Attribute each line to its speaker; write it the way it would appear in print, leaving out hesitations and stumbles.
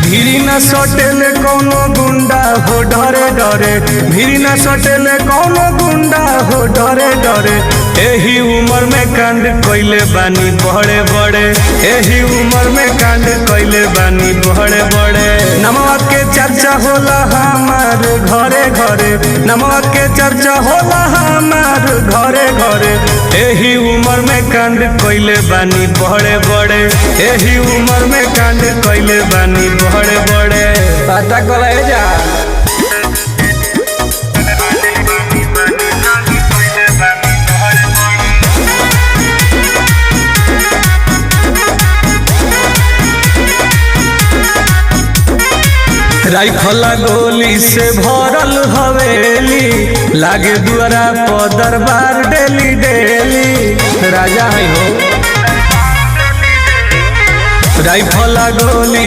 Speaker 1: भीरी न सटेले कौनो गुंडा हो डरे डरे, भीरी न सटेले कौनो गुंडा हो डरे डरे। एही उम्र में कांड कइले बानी बड़े बड़े, एही उम्र में कांड कइले बानी बड़े बड़े। नमवा के चर्चा होला हमार घरे घरे, नमवा के चर्चा होला हमार घरे घरे। एही उम्र में कांड कइले बानी बड़े बड़े, एही उम्र में कांड कइले बानी बड़े बड़े। पता कले जा राइफला गोली से भरल हवेली, लागे दुआरा पर दरबार डेली डेली। राजा है हो राइफला गोली